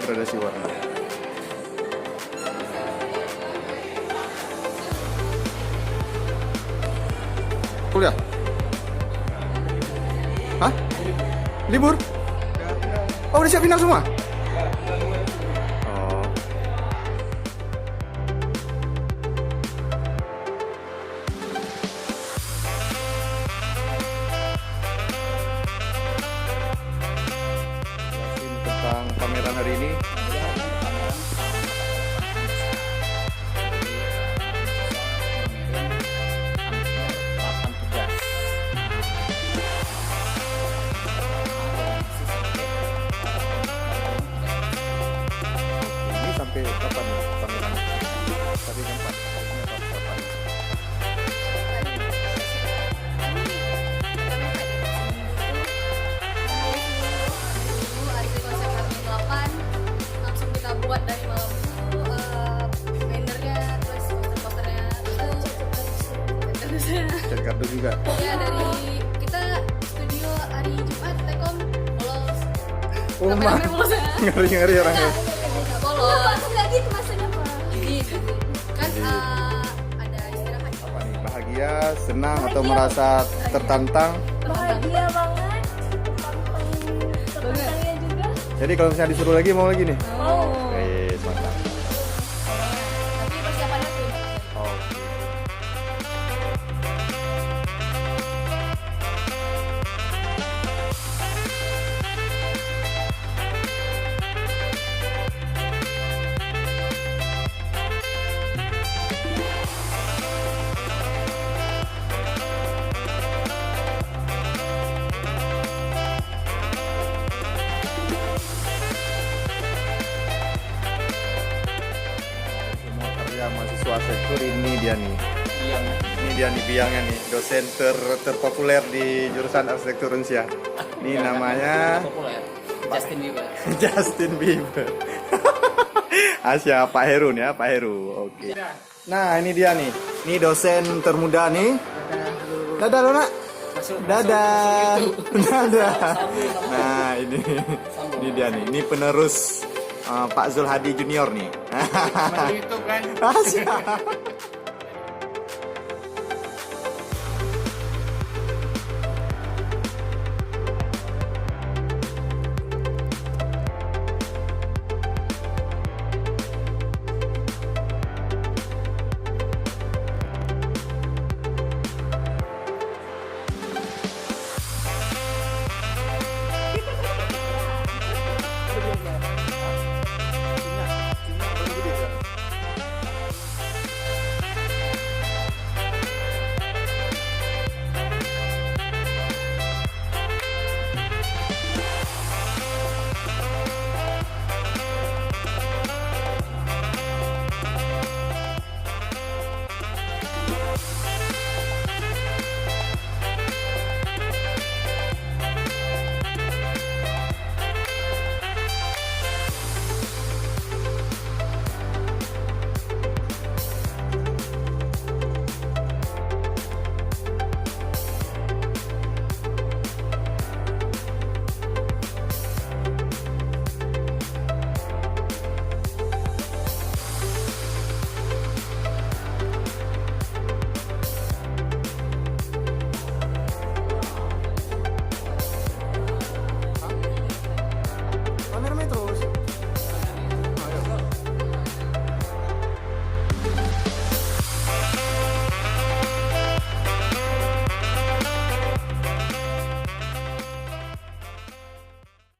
gradasi warna. Kuliah? Hah? Libur? Oh, udah siap final semua? Oh. Jelasin tentang pameran hari ini. Ini sampai kapan nih pameran? Tadi kan Pak, kapan? Hari konsep hari 8 langsung kita buat dari malam itu bannernya, terus poster-posternya itu Cari kartu juga. ya dari kita studio hari Jumat Tekom bolos. Oh, Kameramen bolos ya. Ngeri orangnya. Nggak bolos. Nggak gitu maksudnya Pak. Gitu. Kan ada istilah kan. Apa nih? Bahagia, senang atau merasa tertantang? Bahagia banget, tentangnya juga. Jadi kalau misalnya disuruh lagi mau lagi nih? Oh. Mantap. Tapi persiapannya tuh. Oh. Semua karya mahasiswa arsitektur ini dia nih. Ini dia nih biangnya nih, dosen terpopuler di jurusan arsitektur Unsia. Ini namanya populer Justin Bieber. Justin Bieber. Asya Pak Heru nih ya, Pak Heru. Oke. Nah, ini dia nih. Ini dosen termuda nih. Dadah Luna. Dadah. Dadah. Nah, ini dia nih. Ini penerus Pak Zul Hadi Junior nih. YouTube kan. Asya.